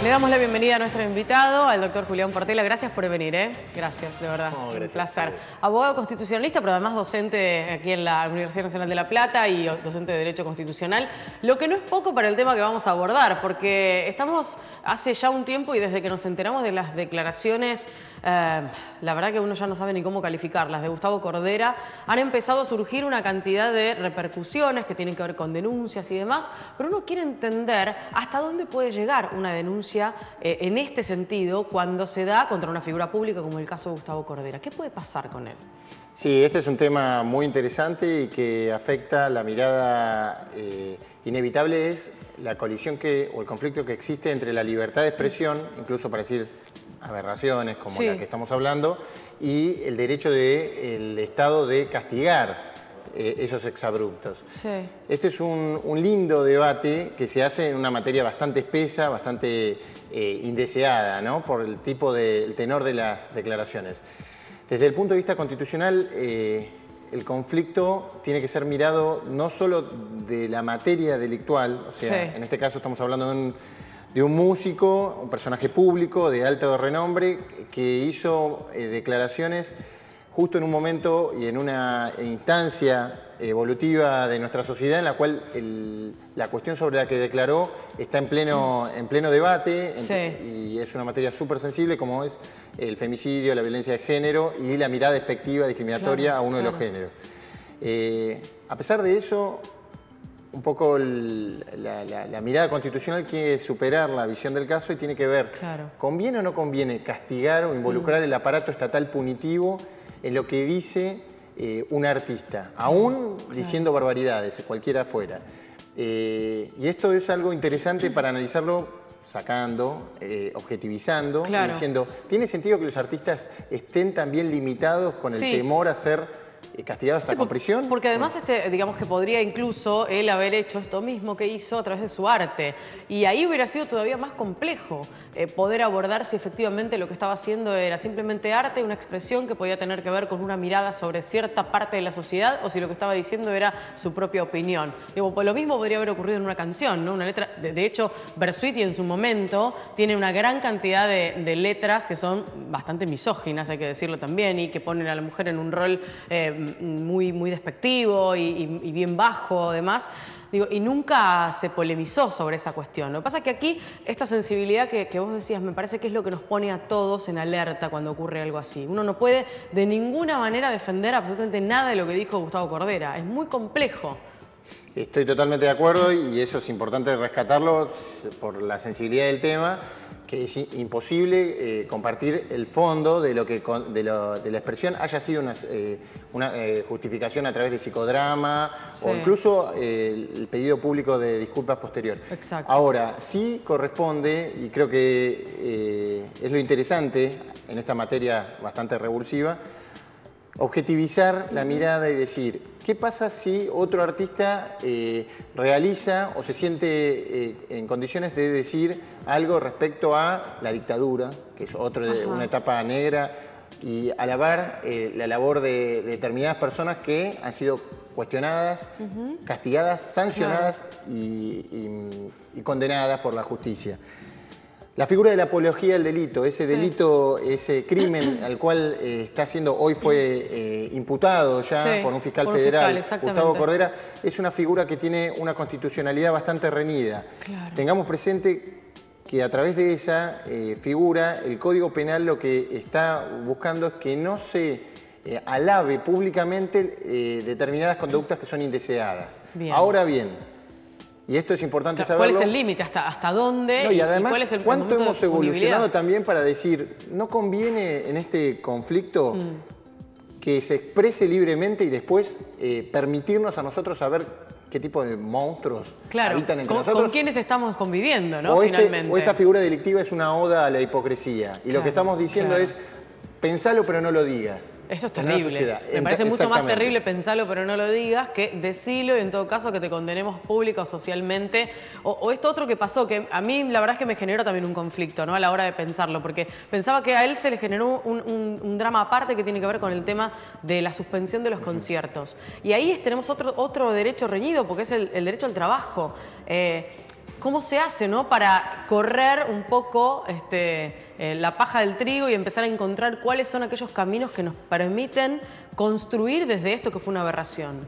Le damos la bienvenida a nuestro invitado, al doctor Julián Portela. Gracias por venir, Gracias, de verdad. No, gracias. Un placer. Abogado constitucionalista, pero además docente aquí en la Universidad Nacional de La Plata y docente de Derecho Constitucional. Lo que no es poco para el tema que vamos a abordar, porque estamos hace ya un tiempo y desde que nos enteramos de las declaraciones, la verdad que uno ya no sabe ni cómo calificarlas, de Gustavo Cordera, han empezado a surgir una cantidad de repercusiones que tienen que ver con denuncias y demás, pero uno quiere entender hasta dónde puede llegar una denuncia en este sentido cuando se da contra una figura pública como el caso de Gustavo Cordera. ¿Qué puede pasar con él? Sí, este es un tema muy interesante y que afecta la mirada inevitable es la colisión o el conflicto que existe entre la libertad de expresión, incluso para decir aberraciones como la que estamos hablando, y el derecho del Estado de castigar esos exabruptos. Sí. Este es un lindo debate que se hace en una materia bastante espesa, bastante indeseada, ¿no? Por el tenor de las declaraciones. Desde el punto de vista constitucional, el conflicto tiene que ser mirado no solo de la materia delictual, o sea, en este caso estamos hablando de un músico, un personaje público de alto renombre que hizo declaraciones justo en un momento y en una instancia evolutiva de nuestra sociedad en la cual la cuestión sobre la que declaró está en pleno debate y es una materia súper sensible como es el femicidio, la violencia de género y la mirada despectiva, discriminatoria a uno de los géneros. A pesar de eso, un poco la mirada constitucional quiere superar la visión del caso y tiene que ver, ¿conviene o no conviene castigar o involucrar el aparato estatal punitivo en lo que dice un artista, aún diciendo barbaridades, cualquiera fuera? Y esto es algo interesante para analizarlo sacando, objetivizando, y diciendo, ¿tiene sentido que los artistas estén también limitados con el temor a ser castigados hasta con prisión? Porque además, digamos que podría incluso él haber hecho esto mismo que hizo a través de su arte. Y ahí hubiera sido todavía más complejo poder abordar si efectivamente lo que estaba haciendo era simplemente arte, una expresión que podía tener que ver con una mirada sobre cierta parte de la sociedad o si lo que estaba diciendo era su propia opinión. Digo, pues lo mismo podría haber ocurrido en una canción, ¿no? Una letra, de hecho, Bersuiti en su momento tiene una gran cantidad de letras que son bastante misóginas, hay que decirlo también, y que ponen a la mujer en un rol muy despectivo y bien bajo, además. Digo, y nunca se polemizó sobre esa cuestión. Lo que pasa es que aquí esta sensibilidad que vos decías me parece que es lo que nos pone a todos en alerta cuando ocurre algo así. Uno no puede de ninguna manera defender absolutamente nada de lo que dijo Gustavo Cordera. Es muy complejo. Estoy totalmente de acuerdo y eso es importante rescatarlo por la sensibilidad del tema, que es imposible compartir el fondo de de la expresión haya sido una justificación a través de psicodrama o incluso el pedido público de disculpas posterior. Exacto. Ahora, sí corresponde, y creo que es lo interesante en esta materia bastante revulsiva, objetivizar la mirada y decir, ¿qué pasa si otro artista realiza o se siente en condiciones de decir algo respecto a la dictadura, que es una etapa negra, y alabar la labor de determinadas personas que han sido cuestionadas, castigadas, sancionadas y condenadas por la justicia? La figura de la apología del delito, ese delito, ese crimen al cual está siendo, hoy fue imputado ya por un fiscal federal, Gustavo Cordera, es una figura que tiene una constitucionalidad bastante reñida. Tengamos presente que a través de esa figura, el Código Penal lo que está buscando es que no se alabe públicamente determinadas conductas que son indeseadas. Ahora bien, y esto es importante saberlo. ¿Cuál es el límite? ¿Hasta dónde? No, y además, ¿cuál es el ¿cuánto hemos evolucionado también para decir, no conviene en este conflicto que se exprese libremente y después permitirnos a nosotros saber qué tipo de monstruos habitan entre nosotros? ¿Con quiénes estamos conviviendo, no? Finalmente. O esta figura delictiva es una oda a la hipocresía. Y lo que estamos diciendo es, pensalo pero no lo digas. Eso es terrible. Me parece mucho más terrible pensarlo pero no lo digas que decirlo y en todo caso que te condenemos pública o socialmente. O esto otro que pasó, que a mí la verdad es que me generó también un conflicto, ¿no? A la hora de pensarlo, porque pensaba que a él se le generó un drama aparte que tiene que ver con el tema de la suspensión de los conciertos. Y ahí tenemos otro derecho reñido, porque es el derecho al trabajo. cómo se hace, ¿no? Para correr un poco la paja del trigo y empezar a encontrar cuáles son aquellos caminos que nos permiten construir desde esto que fue una aberración.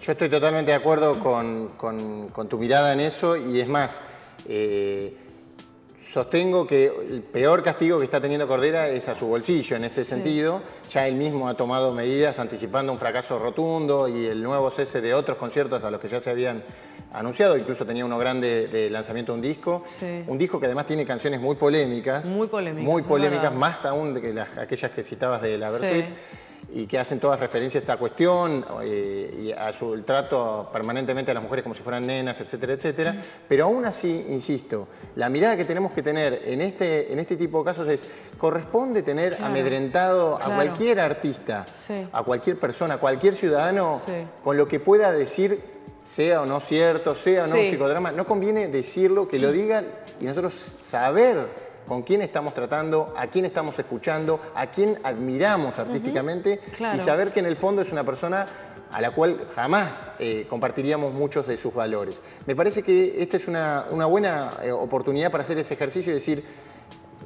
Yo estoy totalmente de acuerdo con tu mirada en eso y es más, sostengo que el peor castigo que está teniendo Cordera es a su bolsillo en este sentido. Ya él mismo ha tomado medidas anticipando un fracaso rotundo y el nuevo cese de otros conciertos a los que ya se habían anunciado. Incluso tenía uno grande de lanzamiento de un disco. Sí. Un disco que además tiene canciones muy polémicas. Muy polémicas. Muy polémicas, más aún de que aquellas que citabas de la Versuit. Y que hacen todas referencia a esta cuestión y a el trato permanentemente a las mujeres como si fueran nenas, etcétera, etcétera. Pero aún así, insisto, la mirada que tenemos que tener en este tipo de casos es, corresponde tener amedrentado a cualquier artista, a cualquier persona, a cualquier ciudadano, con lo que pueda decir, sea o no cierto, sea o no un psicodrama. No conviene decirlo, que lo digan y nosotros saber con quién estamos tratando, a quién estamos escuchando, a quién admiramos artísticamente y saber que en el fondo es una persona a la cual jamás compartiríamos muchos de sus valores. Me parece que esta es una buena oportunidad para hacer ese ejercicio y decir,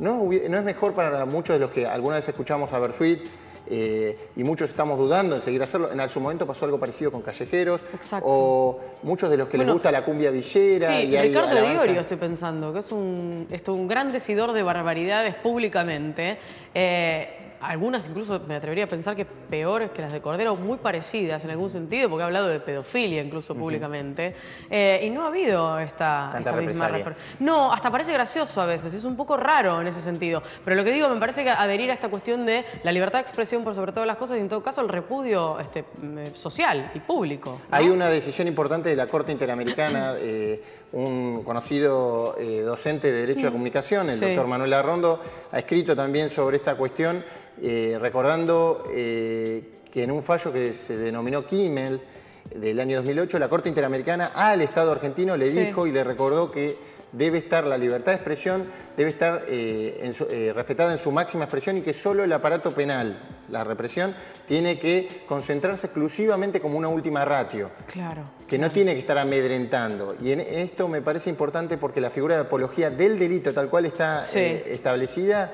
no es mejor para muchos de los que alguna vez escuchamos a Versuit, y muchos estamos dudando en seguir hacerlo. En su momento pasó algo parecido con Callejeros. Exacto. O muchos de los que les gusta la cumbia villera. Sí, y Ricardo Di Iorio estoy pensando, que es un gran decidor de barbaridades públicamente. Algunas incluso me atrevería a pensar que peores que las de Cordera, o muy parecidas en algún sentido, porque ha hablado de pedofilia incluso públicamente. Y no ha habido esta misma referencia. No, hasta parece gracioso a veces, es un poco raro en ese sentido. Pero lo que digo, me parece que adherir a esta cuestión de la libertad de expresión por sobre todas las cosas y en todo caso el repudio social y público, ¿no? Hay una decisión importante de la Corte Interamericana, un conocido docente de Derecho a la Comunicación, el doctor Manuel Arrondo, ha escrito también sobre esta cuestión, recordando que en un fallo que se denominó Kimmel del año 2008, la Corte Interamericana al Estado argentino le dijo y le recordó que debe estar la libertad de expresión, debe estar respetada en su máxima expresión y que solo el aparato penal, la represión, tiene que concentrarse exclusivamente como una última ratio. Claro. Que no tiene que estar amedrentando. Y en esto me parece importante porque la figura de apología del delito, tal cual está establecida,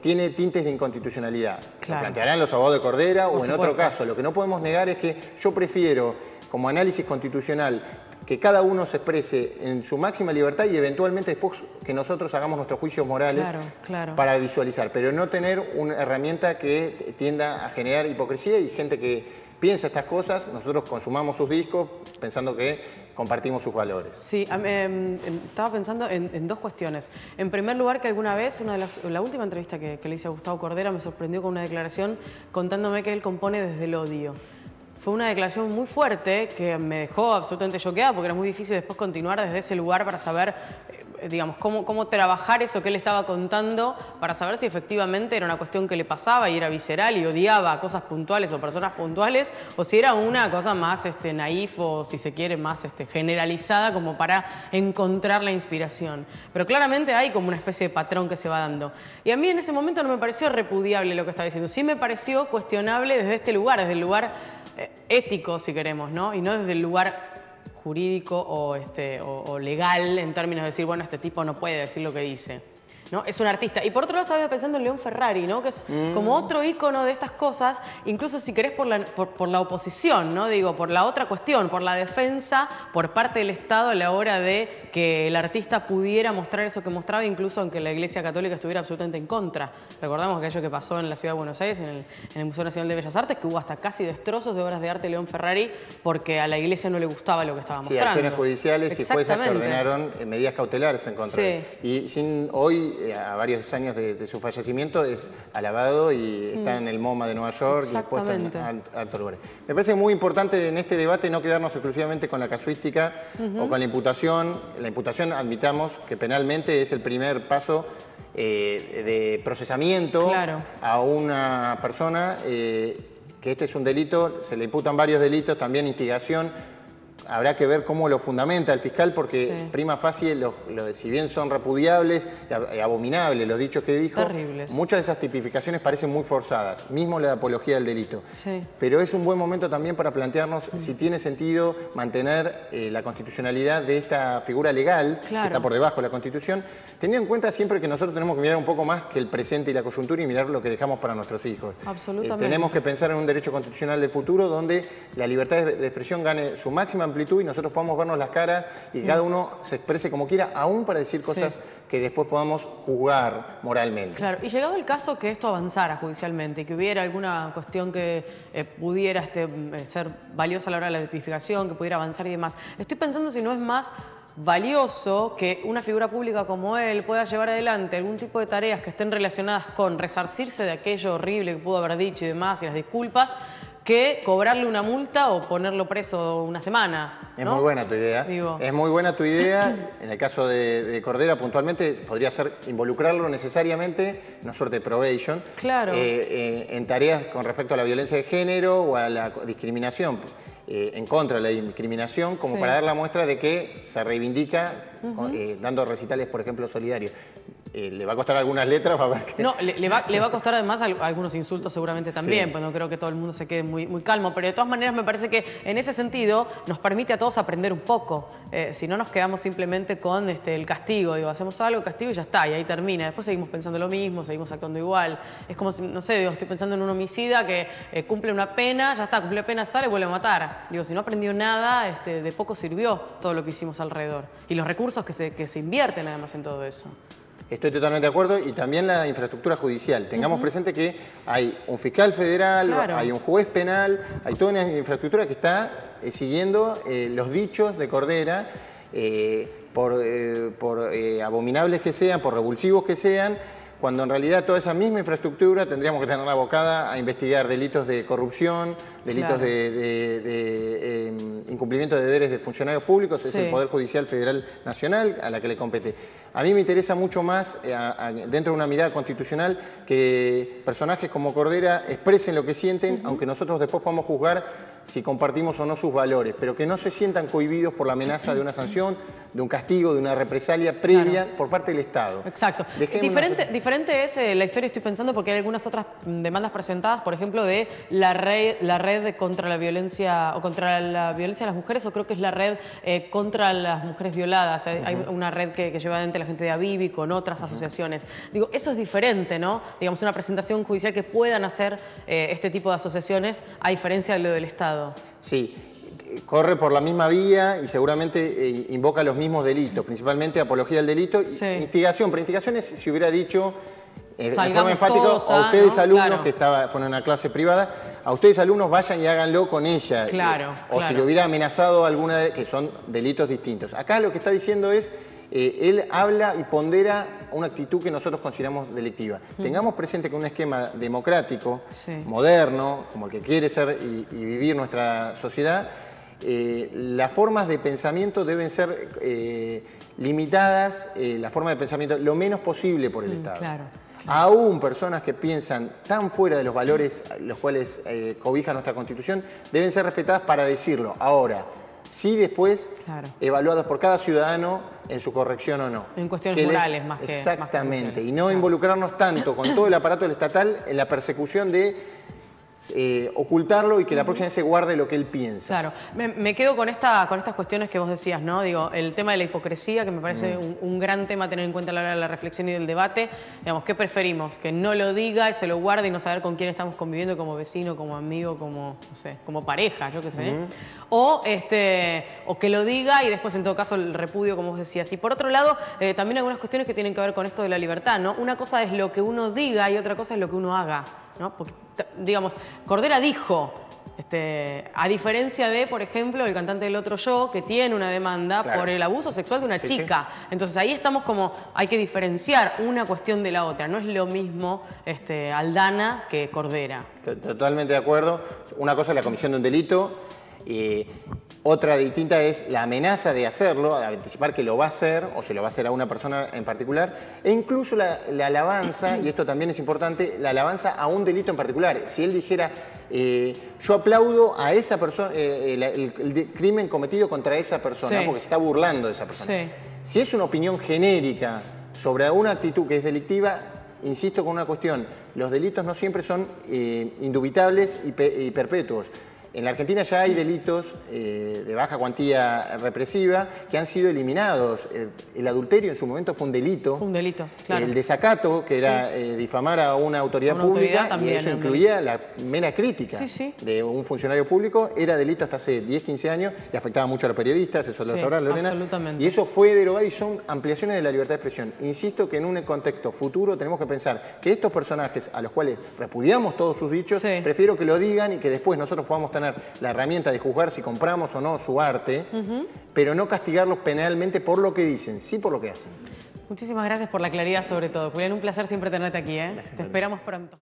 tiene tintes de inconstitucionalidad. Lo plantearán los abogados de Cordera o en otro caso. Lo que no podemos negar es que yo prefiero, como análisis constitucional, que cada uno se exprese en su máxima libertad y eventualmente después que nosotros hagamos nuestros juicios morales para visualizar, pero no tener una herramienta que tienda a generar hipocresía y gente que piensa estas cosas, nosotros consumamos sus discos pensando que compartimos sus valores. Sí, estaba pensando en dos cuestiones. En primer lugar, que alguna vez, la última entrevista que le hice a Gustavo Cordera me sorprendió con una declaración contándome que él compone desde el odio. Fue una declaración muy fuerte que me dejó absolutamente choqueada porque era muy difícil después continuar desde ese lugar para saber, digamos, cómo trabajar eso que él estaba contando para saber si efectivamente era una cuestión que le pasaba y era visceral y odiaba cosas puntuales o personas puntuales o si era una cosa más naif o, si se quiere, más generalizada como para encontrar la inspiración. Pero claramente hay como una especie de patrón que se va dando. Y a mí en ese momento no me pareció repudiable lo que estaba diciendo. Sí me pareció cuestionable desde este lugar, desde el lugar ético, si queremos, ¿no? Y no desde el lugar jurídico o legal en términos de decir, bueno, este tipo no puede decir lo que dice, ¿no? Es un artista. Y por otro lado estaba pensando en León Ferrari, ¿no? Que es como otro ícono de estas cosas, incluso si querés por la oposición, ¿no? Digo, por la otra cuestión, por la defensa por parte del Estado a la hora de que el artista pudiera mostrar eso que mostraba, incluso aunque la Iglesia Católica estuviera absolutamente en contra. Recordamos aquello que pasó en la Ciudad de Buenos Aires, en el Museo Nacional de Bellas Artes, que hubo hasta casi destrozos de obras de arte de León Ferrari porque a la Iglesia no le gustaba lo que estaba mostrando. Acciones judiciales y juezas que ordenaron medidas cautelares en contra de él. Y hoy, a varios años de su fallecimiento, es alabado y está en el MoMA de Nueva York y puesto en altos lugares. Me parece muy importante en este debate no quedarnos exclusivamente con la casuística o con la imputación. La imputación, admitamos que penalmente es el primer paso de procesamiento a una persona, que este es un delito, se le imputan varios delitos, también instigación. habrá que ver cómo lo fundamenta el fiscal, porque Sí. prima facie, si bien son repudiables y abominables los dichos que dijo, Terribles. muchas de esas tipificaciones parecen muy forzadas, mismo la apología del delito. Sí. Pero es un buen momento también para plantearnos si tiene sentido mantener la constitucionalidad de esta figura legal, Claro. que está por debajo de la Constitución, teniendo en cuenta siempre que nosotros tenemos que mirar un poco más que el presente y la coyuntura y mirar lo que dejamos para nuestros hijos. Absolutamente. Tenemos que pensar en un derecho constitucional del futuro donde la libertad de expresión gane su máxima amplitud y nosotros podamos vernos las caras y cada uno se exprese como quiera, aún para decir cosas que después podamos juzgar moralmente. Claro, y llegado el caso que esto avanzara judicialmente y que hubiera alguna cuestión que pudiera ser valiosa a la hora de la tipificación, que pudiera avanzar y demás, estoy pensando si no es más valioso que una figura pública como él pueda llevar adelante algún tipo de tareas que estén relacionadas con resarcirse de aquello horrible que pudo haber dicho y demás, y las disculpas, que cobrarle una multa o ponerlo preso una semana, Es ¿no? muy buena tu idea. Digo. Es muy buena tu idea. En el caso de Cordera, puntualmente, podría ser involucrarlo necesariamente, una suerte de probation, Claro. en tareas con respecto a la violencia de género o a la discriminación, en contra de la discriminación, como Sí. para dar la muestra de que se reivindica, dando recitales, por ejemplo, solidarios. Le va a costar algunas letras, va a ver que... No, le va a costar además algunos insultos seguramente también, pues no creo que todo el mundo se quede muy calmo, pero de todas maneras me parece que en ese sentido nos permite a todos aprender un poco, si no nos quedamos simplemente con el castigo, digo, hacemos algo, castigo y ya está, y ahí termina, después seguimos pensando lo mismo, seguimos actuando igual, es como si, no sé, digo, estoy pensando en un homicida que cumple una pena, ya está, cumple la pena, sale, vuelve a matar, digo, si no aprendió nada, de poco sirvió todo lo que hicimos alrededor, y los recursos que se invierten además en todo eso. Estoy totalmente de acuerdo y también la infraestructura judicial. Tengamos presente que hay un fiscal federal, Claro. hay un juez penal, hay toda una infraestructura que está siguiendo los dichos de Cordera, por abominables que sean, por revulsivos que sean, cuando en realidad toda esa misma infraestructura tendríamos que tenerla abocada a investigar delitos de corrupción, delitos Claro. de incumplimiento de deberes de funcionarios públicos, es Sí. el Poder Judicial Federal Nacional a la que le compete. A mí me interesa mucho más, dentro de una mirada constitucional, que personajes como Cordera expresen lo que sienten, aunque nosotros después podamos juzgar si compartimos o no sus valores, pero que no se sientan cohibidos por la amenaza de una sanción, de un castigo, de una represalia previa por parte del Estado. Exacto. Diferente es la historia, estoy pensando, porque hay algunas otras demandas presentadas, por ejemplo, de la red contra la violencia, o contra la violencia a las mujeres, o creo que es la red contra las mujeres violadas. Hay una red que lleva adelante la gente de Avivi con otras asociaciones. Digo, eso es diferente, ¿no? Digamos, una presentación judicial que puedan hacer este tipo de asociaciones, a diferencia de lo del Estado. Sí, corre por la misma vía y seguramente invoca los mismos delitos, principalmente apología del delito y Sí. instigación. Pero instigación es si hubiera dicho de forma Salgamos enfática todos a ustedes ¿no? alumnos, Claro. que fueron en una clase privada, a ustedes alumnos vayan y háganlo con ella. Claro, O si claro. le hubiera amenazado alguna que son delitos distintos. Acá lo que está diciendo es, él habla y pondera una actitud que nosotros consideramos delictiva. Tengamos presente que un esquema democrático, Sí. moderno, como el que quiere ser y vivir nuestra sociedad, las formas de pensamiento deben ser limitadas, la forma de pensamiento lo menos posible por el Estado. Claro. Aún personas que piensan tan fuera de los valores los cuales cobija nuestra Constitución deben ser respetadas para decirlo. Ahora, sí después Claro. evaluados por cada ciudadano en su corrección o no. En cuestiones morales más que... Exactamente, más que y no claro. involucrarnos tanto con todo el aparato del estatal en la persecución de ocultarlo y que la próxima vez se guarde lo que él piensa. Claro, me quedo con estas cuestiones que vos decías, ¿no? Digo, el tema de la hipocresía, que me parece un gran tema a tener en cuenta a la hora de la reflexión y del debate. Digamos, ¿qué preferimos? Que no lo diga y se lo guarde y no saber con quién estamos conviviendo, como vecino, como amigo, como, no sé, como pareja, yo qué sé. O que lo diga y después, en todo caso, el repudio, como vos decías. Y por otro lado, también algunas cuestiones que tienen que ver con esto de la libertad, ¿no? Una cosa es lo que uno diga y otra cosa es lo que uno haga, ¿no? Porque, digamos, Cordera dijo, a diferencia de, por ejemplo, el cantante del Otro Yo, que tiene una demanda Claro. por el abuso sexual de una Sí, chica. Entonces ahí estamos como, hay que diferenciar una cuestión de la otra. No es lo mismo Aldana que Cordera. Totalmente de acuerdo. Una cosa es la comisión de un delito Otra distinta es la amenaza de hacerlo, de anticipar que lo va a hacer o se lo va a hacer a una persona en particular, e incluso la alabanza, y esto también es importante, la alabanza a un delito en particular. Si él dijera, yo aplaudo a esa persona, el crimen cometido contra esa persona, Sí. porque se está burlando de esa persona. Sí. Si es una opinión genérica sobre una actitud que es delictiva, insisto con una cuestión, los delitos no siempre son indubitables y perpetuos. En la Argentina ya hay delitos de baja cuantía represiva que han sido eliminados. El adulterio en su momento fue un delito. Un delito, claro. El desacato, que era difamar a una autoridad pública, también, y eso un incluía la mera crítica Sí. de un funcionario público, era delito hasta hace 10, 15 años y afectaba mucho a los periodistas, eso lo Sí, sabrá Lorena. absolutamente. Y eso fue derogado y son ampliaciones de la libertad de expresión. Insisto que en un contexto futuro tenemos que pensar que estos personajes a los cuales repudiamos todos sus dichos, Sí. prefiero que lo digan y que después nosotros podamos tener la herramienta de juzgar si compramos o no su arte, pero no castigarlos penalmente por lo que dicen, sí por lo que hacen. Muchísimas gracias por la claridad sobre todo. Julián, un placer siempre tenerte aquí. Te esperamos pronto.